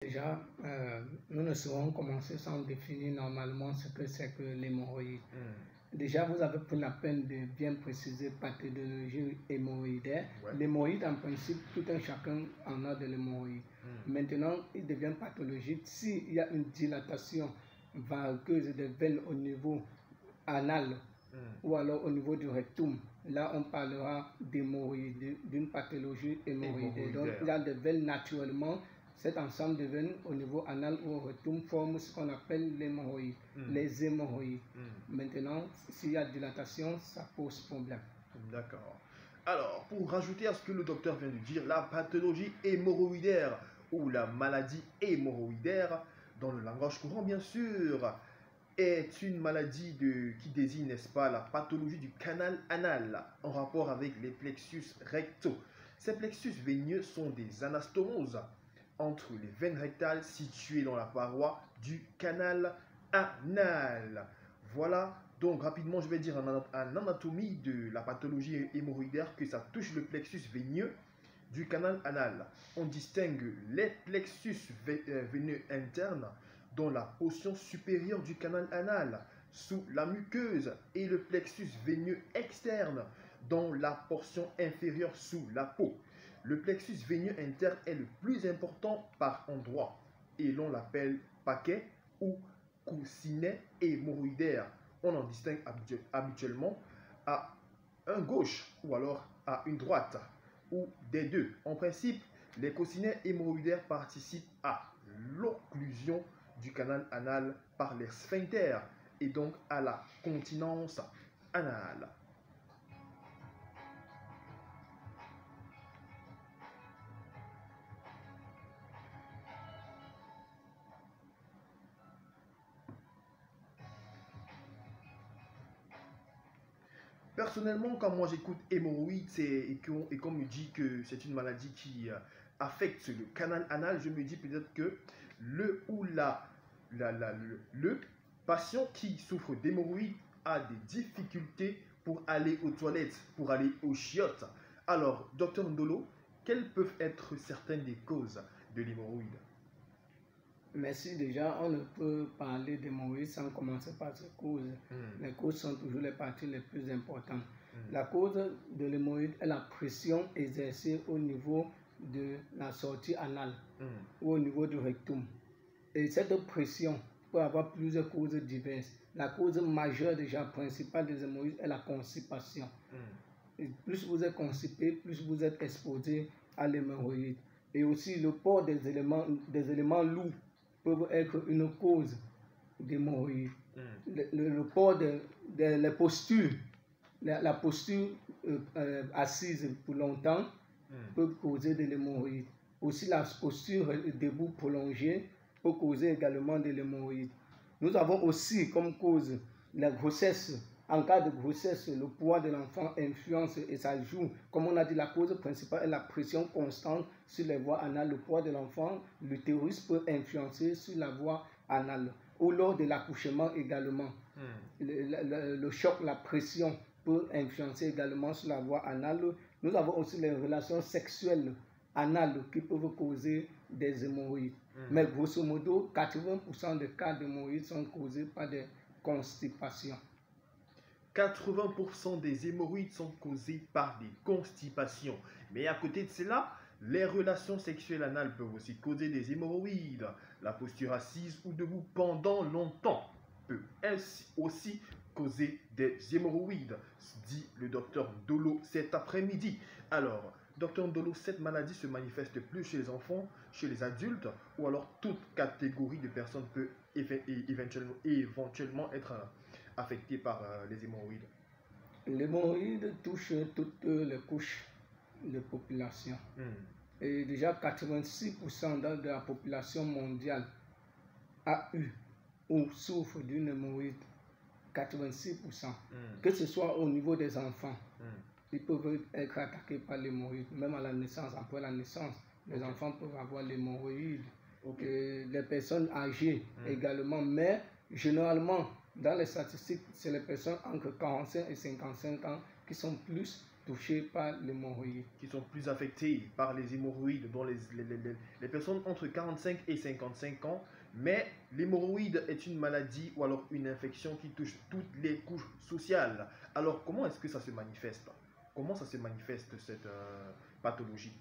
Déjà, nous ne saurons commencer sans définir normalement ce que c'est que l'hémorroïde. Déjà, vous avez pris la peine de bien préciser pathologie hémorroïdaire. Ouais. L'hémorroïde, en principe, tout un chacun en a de l'hémorroïde. Maintenant, il devient pathologique s'il y a une dilatation vagueuse des veines au niveau anal ou alors au niveau du rectum. Là, on parlera d'hémorroïde, d'une pathologie hémorroïdaire. Donc, il y a des veines naturellement. Cet ensemble de veines au niveau anal ou au rectum forme ce qu'on appelle l'hémorroïde, les hémorroïdes. Maintenant, s'il y a dilatation, ça pose problème. D'accord. Alors, pour rajouter à ce que le docteur vient de dire, la pathologie hémorroïdaire ou la maladie hémorroïdaire, dans le langage courant bien sûr, est une maladie qui désigne, n'est-ce pas, la pathologie du canal anal en rapport avec les plexus rectaux. Ces plexus veineux sont des anastomoses entre les veines rectales situées dans la paroi du canal anal. Voilà, donc rapidement je vais dire en anatomie de la pathologie hémorroïdaire que ça touche le plexus veineux du canal anal. On distingue les plexus veineux internes dans la portion supérieure du canal anal, sous la muqueuse, et le plexus veineux externe dans la portion inférieure sous la peau. Le plexus veineux interne est le plus important par endroit et l'on l'appelle paquet ou coussinet hémorroïdaire. On en distingue habituellement à un gauche ou alors à une droite ou des deux. En principe, les coussinets hémorroïdaires participent à l'occlusion du canal anal par les sphincters et donc à la continence anale. Personnellement, quand moi j'écoute hémorroïde et qu'on me dit que c'est une maladie qui affecte le canal anal, je me dis peut-être que le patient qui souffre d'hémorroïde a des difficultés pour aller aux toilettes, pour aller aux chiottes. Alors, docteur Ndolo, quelles peuvent être certaines des causes de l'hémorroïde? Merci. Déjà, on ne peut parler d'hémorroïde sans commencer par ces causes. Les causes sont toujours les parties les plus importantes. La cause de l'hémorroïde est la pression exercée au niveau de la sortie anale ou au niveau du rectum. Et cette pression peut avoir plusieurs causes diverses. La cause majeure, déjà principale des hémorroïdes, est la constipation. Et plus vous êtes constipé, plus vous êtes exposé à l'hémorroïde. Et aussi le port des éléments lourds peuvent être une cause d'hémorroïde. Le port des postures, la posture assise pour longtemps peut causer de l'hémorroïde. Aussi la posture debout prolongée peut causer également de l'hémorroïde. Nous avons aussi comme cause la grossesse. En cas de grossesse, le poids de l'enfant influence et ça joue. Comme on a dit, la cause principale est la pression constante sur les voies anales. Le poids de l'enfant, l'utérus peut influencer sur la voie anale. Ou lors de l'accouchement également. Le choc, la pression peut influencer également sur la voie anale. Nous avons aussi les relations sexuelles anales qui peuvent causer des hémorroïdes. Mais grosso modo, 80% des cas d'hémorroïdes sont causés par des constipations. 80% des hémorroïdes sont causées par des constipations. Mais à côté de cela, les relations sexuelles anales peuvent aussi causer des hémorroïdes. La posture assise ou debout pendant longtemps peut aussi causer des hémorroïdes, dit le docteur Ndolo cet après-midi. Alors, docteur Ndolo, cette maladie se manifeste plus chez les enfants, chez les adultes, ou alors toute catégorie de personnes peut éventuellement être affectée par les hémorroïdes? L'hémorroïde touche toutes les couches de population. Et déjà 86% de la population mondiale a eu ou souffre d'une hémorroïde. 86%. Que ce soit au niveau des enfants, ils peuvent être attaqués par l'hémorroïde, même à la naissance, après la naissance, les enfants peuvent avoir l'hémorroïde. Les personnes âgées également, mais généralement, dans les statistiques, c'est les personnes entre 45 et 55 ans qui sont plus touchés par l'hémorroïde. Qui sont plus affectés par les hémorroïdes, dont les personnes entre 45 et 55 ans. Mais l'hémorroïde est une maladie ou alors une infection qui touche toutes les couches sociales. Alors, comment est-ce que ça se manifeste? Comment ça se manifeste, cette pathologie?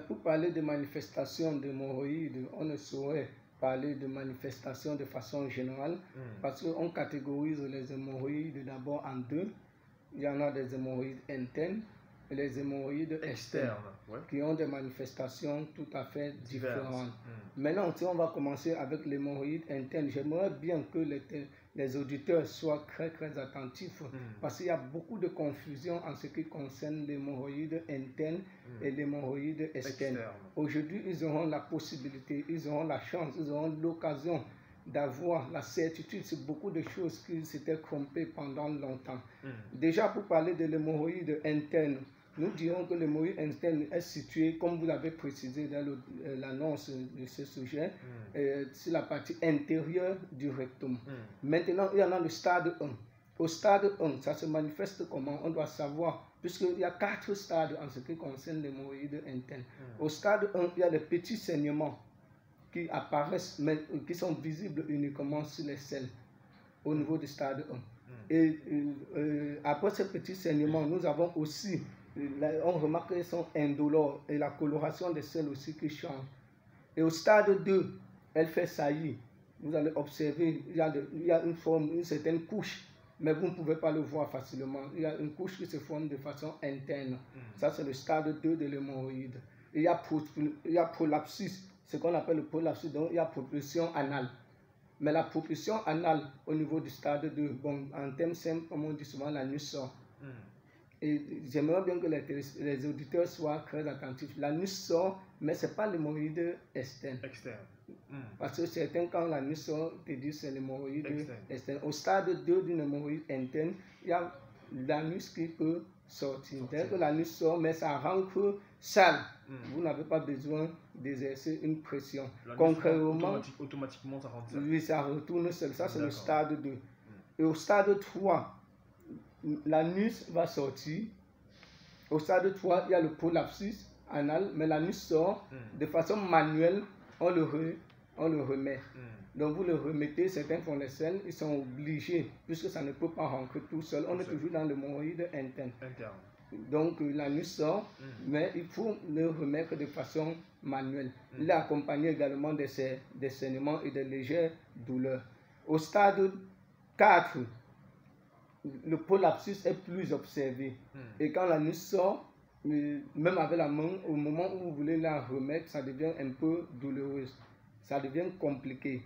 Pour parler de manifestations d'hémorroïdes, on ne saurait parler de manifestations de façon générale parce qu'on catégorise les hémorroïdes d'abord en deux. Il y en a des hémorroïdes internes et les hémorroïdes externes qui ont des manifestations tout à fait différentes. Maintenant, si on va commencer avec l'hémorroïde interne, j'aimerais bien que les auditeurs soient très attentifs parce qu'il y a beaucoup de confusion en ce qui concerne l'hémorroïde interne et l'hémorroïde externe. Aujourd'hui, ils auront la possibilité, ils auront la chance, ils auront l'occasion d'avoir la certitude sur beaucoup de choses qui s'étaient trompées pendant longtemps. Déjà, pour parler de l'hémorroïde interne, nous dirons que l'hémorroïde interne est situé, comme vous l'avez précisé dans l'annonce de ce sujet, sur la partie intérieure du rectum. Maintenant, il y en a le stade 1. Au stade 1, ça se manifeste comment? On doit savoir, puisqu'il y a 4 stades en ce qui concerne l'hémorroïde interne. Au stade 1, il y a des petits saignements qui apparaissent, mais qui sont visibles uniquement sur les selles, au niveau du stade 1. Et après ces petits saignements, nous avons aussi, on remarque qu'ils sont indolores, et la coloration des selles aussi qui change. Et au stade 2, elle fait saillir. Vous allez observer, il y a une forme, une certaine couche, mais vous ne pouvez pas le voir facilement. Il y a une couche qui se forme de façon interne. Ça, c'est le stade 2 de l'hémorroïde. Il y a prolapsus, ce qu'on appelle le prolapsus, donc il y a propulsion anale. Mais la propulsion anale au niveau du stade 2, bon, en termes simples, comme on dit souvent, l'anus sort. Et j'aimerais bien que les auditeurs soient très attentifs. L'anus sort, mais ce n'est pas l'hémorroïde externe. Parce que certains, quand l'anus sort, te disent que c'est l'hémorroïde externe. Au stade 2 d'une hémorroïde interne, il y a l'anus qui peut sortir. Dès que l'anus sort, mais ça rentre sale. Vous n'avez pas besoin d'exercer une pression. Concrètement, automatiquement, ça rentre sale. Oui, ça retourne seul. Ça, c'est le stade 2. Et au stade 3, l'anus va sortir. Au stade 3, il y a le prolapsus anal, mais l'anus sort de façon manuelle, on le remet. Donc vous le remettez, certains font les selles, ils sont obligés, puisque ça ne peut pas rentrer tout seul. On est toujours dans l'hémorroïde interne. Donc l'anus sort, mais il faut le remettre de façon manuelle. Il est accompagné également des saignements et de légères douleurs. Au stade 4, le prolapsus est plus observé. Et quand l'anus sort, même avec la main, au moment où vous voulez la remettre, ça devient un peu douloureux. Ça devient compliqué.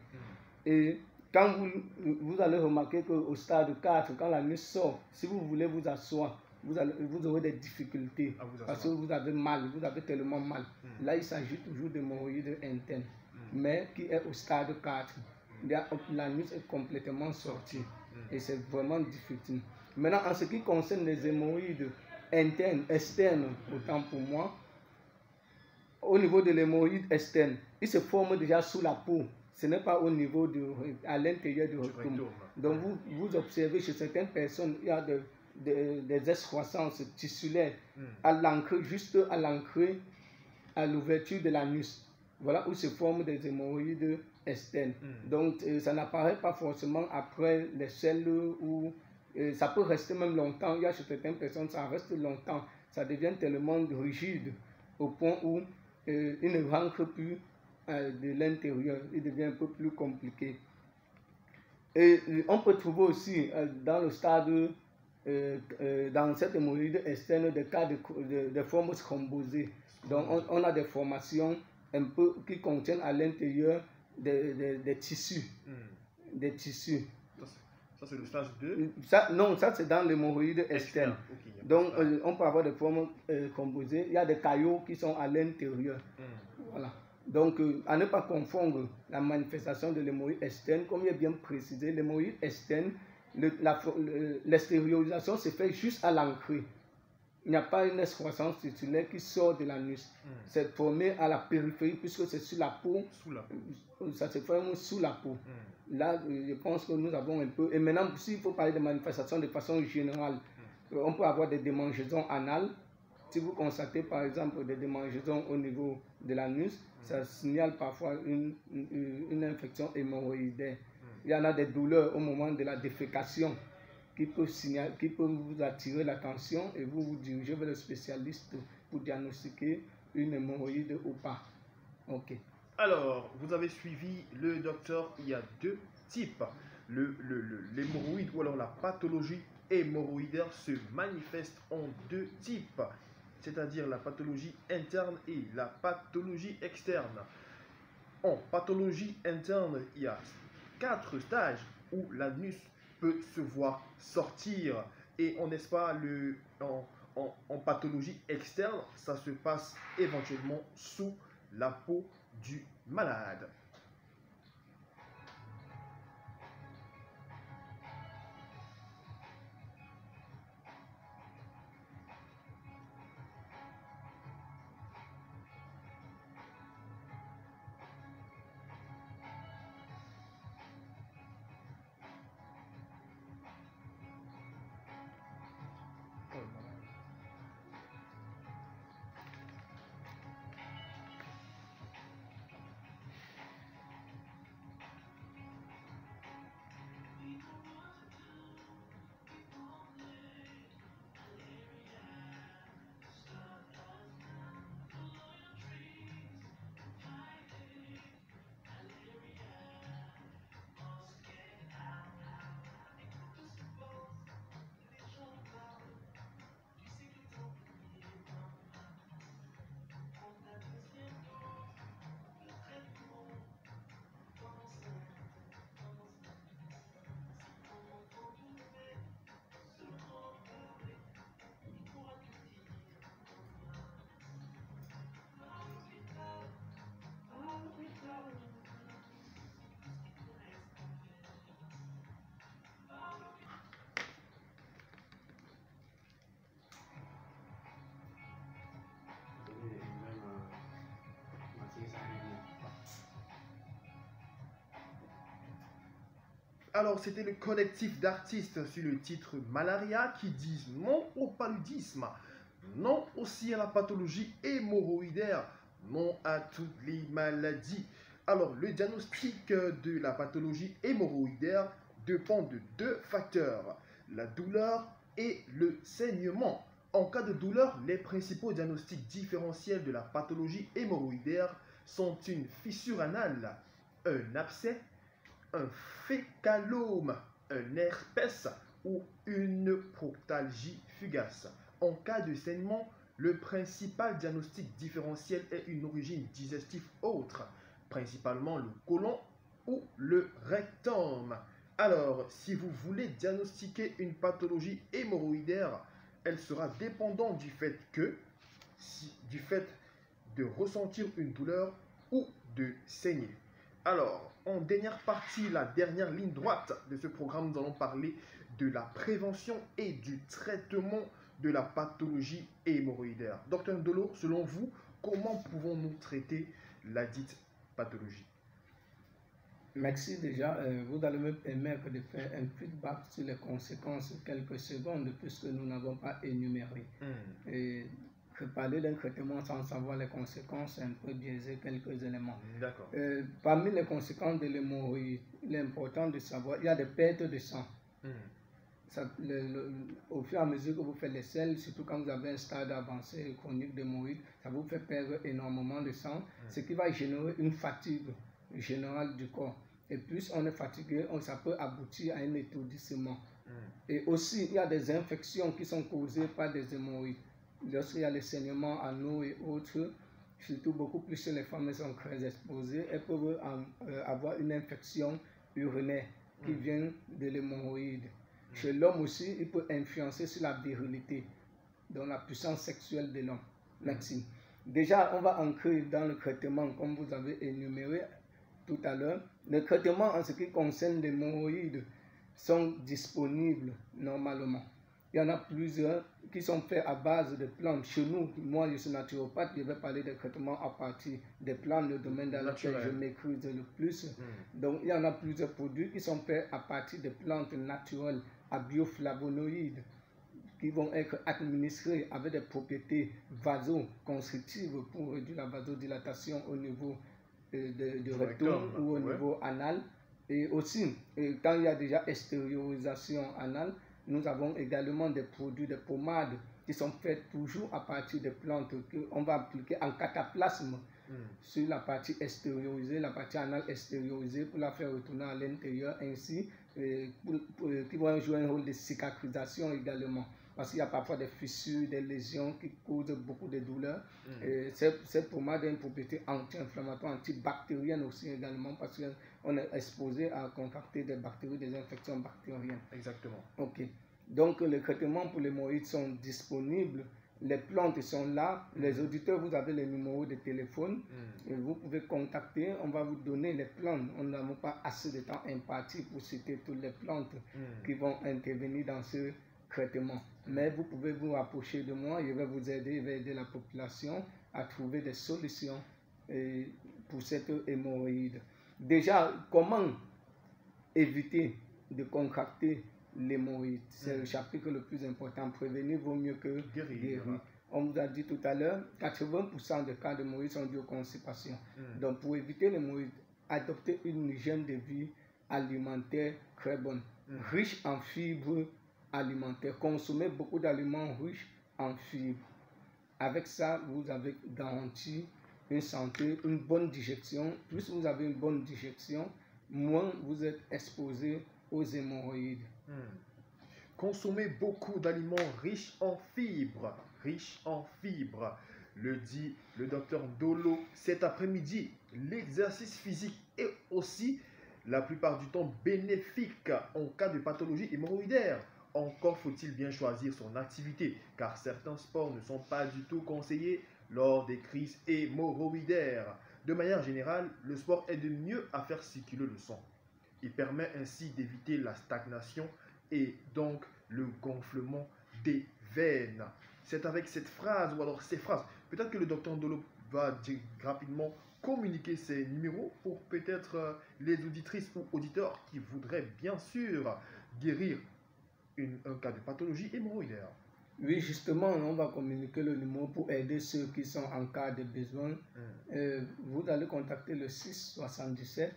Et quand vous allez remarquer qu'au stade 4, quand l'anus sort, si vous voulez vous asseoir, vous aurez des difficultés parce que vous avez mal, vous avez tellement mal. Là, il s'agit toujours d'hémorroïde interne, mais qui est au stade 4. L'anus est complètement sorti et c'est vraiment difficile. Maintenant, en ce qui concerne les hémorroïdes internes, externes, autant pour moi, au niveau de l'hémorroïde externe, il se forme déjà sous la peau. Ce n'est pas au niveau à l'intérieur du rectum. Donc vous observez chez certaines personnes, il y a des excroissances tissulaires à l'entrée, juste à l'entrée, à l'ouverture de l'anus. Voilà où se forment des hémorroïdes externes. Donc ça n'apparaît pas forcément après les selles ou ça peut rester même longtemps. Il y a chez certaines personnes, ça reste longtemps. Ça devient tellement rigide au point où il ne rentre plus de l'intérieur. Il devient un peu plus compliqué. Et on peut trouver aussi dans le stade, dans cette hémorroïde externe, des cas de formes thrombosées. Donc on a des formations un peu qui contiennent à l'intérieur des tissus. Des tissus. Ça, c'est le stade 2? Non, ça c'est dans l'hémorroïde externe. Okay, donc on peut avoir des formes composées. Il y a des caillots qui sont à l'intérieur. Voilà. Donc à ne pas confondre la manifestation de l'hémorroïde externe, comme il est bien précisé, l'hémorroïde externe, l'extériorisation se fait juste à l'entrée. Il n'y a pas une excroissance tissulaire qui sort de l'anus. C'est formé à la périphérie puisque c'est sur la peau. Ça se forme sous la peau. Là, je pense que nous avons un peu... Et maintenant, s'il faut parler de manifestations de façon générale, On peut avoir des démangeaisons anales. Si vous constatez par exemple des démangeaisons au niveau de l'anus, ça signale parfois une infection hémorroïdaire. Il y en a des douleurs au moment de la défécation qui peuvent vous attirer l'attention et vous dirigez vers le spécialiste pour diagnostiquer une hémorroïde ou pas. Ok. Alors, vous avez suivi le docteur, il y a deux types. L'hémorroïde ou alors la pathologie hémorroïdaire se manifeste en deux types, c'est-à-dire la pathologie interne et la pathologie externe. En pathologie interne, il y a 4 stages où l'anus peut se voir sortir. Et n'est-ce pas, en pathologie externe, ça se passe éventuellement sous la peau du malade. Alors, c'était le collectif d'artistes sur le titre Malaria qui disent non au paludisme, non aussi à la pathologie hémorroïdaire, non à toutes les maladies. Alors, le diagnostic de la pathologie hémorroïdaire dépend de 2 facteurs, la douleur et le saignement. En cas de douleur, les principaux diagnostics différentiels de la pathologie hémorroïdaire sont une fissure anale, un abcès, un fécalome, un herpès ou une proctalgie fugace. En cas de saignement, le principal diagnostic différentiel est une origine digestive autre, principalement le côlon ou le rectum. Alors, si vous voulez diagnostiquer une pathologie hémorroïdaire, elle sera dépendante du fait de ressentir une douleur ou de saigner. Alors, en dernière partie, la dernière ligne droite de ce programme, nous allons parler de la prévention et du traitement de la pathologie hémorroïdaire. Docteur Ndolo, selon vous, comment pouvons-nous traiter la dite pathologie? Merci déjà. Vous allez me permettre de faire un feedback sur les conséquences quelques secondes puisque nous n'avons pas énuméré. Et parler d'un traitement sans savoir les conséquences, c'est un peu biaiser quelques éléments. D'accord. Parmi les conséquences de l'hémorroïde, il est important de savoir il y a des pertes de sang. Au fur et à mesure que vous faites les selles, surtout quand vous avez un stade avancé chronique d'hémorroïde, ça vous fait perdre énormément de sang, ce qui va générer une fatigue générale du corps. Et plus on est fatigué, ça peut aboutir à un étourdissement. Et aussi, il y a des infections qui sont causées par des hémorroïdes. Lorsqu'il y a les saignements anneaux et autres, surtout beaucoup plus chez les femmes, elles sont très exposées, elles peuvent avoir une infection urinaire qui vient de l'hémorroïde. Chez l'homme aussi, il peut influencer sur la virilité, donc la puissance sexuelle de l'homme. Merci. Déjà, on va entrer dans le traitement, comme vous avez énuméré tout à l'heure. Les traitements en ce qui concerne l'hémorroïde sont disponibles normalement. Il y en a plusieurs qui sont faits à base de plantes. Chez nous, moi je suis naturopathe, je vais parler des traitements à partir des plantes, le domaine dans lequel je maîtrise le plus. Donc il y en a plusieurs produits qui sont faits à partir de plantes naturelles à bioflavonoïdes. qui vont être administrés avec des propriétés vasoconstrictives pour réduire la vasodilatation au niveau du rectum ou au niveau anal. Et aussi, quand il y a déjà extériorisation anale, nous avons également des produits, des pommades qui sont faites toujours à partir des plantes qu'on va appliquer en cataplasme sur la partie extériorisée, la partie anale extériorisée pour la faire retourner à l'intérieur ainsi, qui vont jouer un rôle de cicatrisation également. Parce qu'il y a parfois des fissures, des lésions qui causent beaucoup de douleurs. Cette pommade a une propriété anti-inflammatoire, antibactérienne aussi également, parce qu'on est exposé à contracter des bactéries, des infections bactériennes. Exactement. Ok. Donc les traitements pour l'hémorroïde sont disponibles. Les plantes sont là. Les auditeurs, vous avez les numéros de téléphone. Et vous pouvez contacter. On va vous donner les plantes. On n'a pas assez de temps imparti pour citer toutes les plantes qui vont intervenir dans ce traitement. Mais vous pouvez vous rapprocher de moi. Je vais vous aider. Je vais aider la population à trouver des solutions pour cette hémorroïde. Déjà, comment éviter de contracter l'hémorroïde? C'est le chapitre le plus important. Prévenir vaut mieux que guérir. On vous a dit tout à l'heure, 80% des cas d'hémorroïde sont dus aux constipations. Donc pour éviter l'hémorroïde, adoptez une hygiène de vie alimentaire très bonne, riche en fibres alimentaires. Consommez beaucoup d'aliments riches en fibres. Avec ça, vous avez garanti une santé, une bonne digestion. Plus vous avez une bonne digestion, moins vous êtes exposé aux hémorroïdes. Consommez beaucoup d'aliments riches en fibres. Riches en fibres. Le dit le docteur Dolo cet après-midi. L'exercice physique est aussi la plupart du temps bénéfique en cas de pathologie hémorroïdaire. Encore faut-il bien choisir son activité, car certains sports ne sont pas du tout conseillés lors des crises hémorroïdaires. De manière générale, le sport aide mieux à faire circuler le sang. Il permet ainsi d'éviter la stagnation et donc le gonflement des veines. C'est avec cette phrase ou alors ces phrases, peut-être que le docteur Ndolo va rapidement communiquer ses numéros pour peut-être les auditrices ou auditeurs qui voudraient bien sûr guérir un cas de pathologie hémorroïdaire. Oui, justement, on va communiquer le numéro pour aider ceux qui sont en cas de besoin. Vous allez contacter le 6 77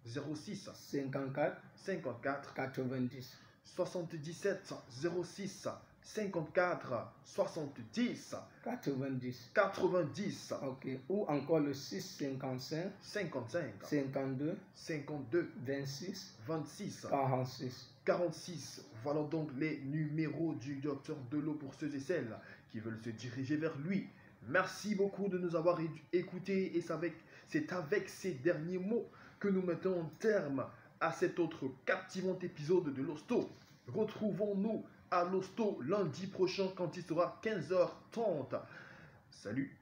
06 54 54 90. 77 06 54 70 90. Ok. Ou encore le 6 55 52 26 46. Voilà donc les numéros du docteur Dolo pour ceux et celles qui veulent se diriger vers lui. Merci beaucoup de nous avoir écoutés et c'est avec ces derniers mots que nous mettons un terme à cet autre captivant épisode de l'Hosto. Retrouvons-nous à l'Hosto lundi prochain quand il sera 15h30. Salut!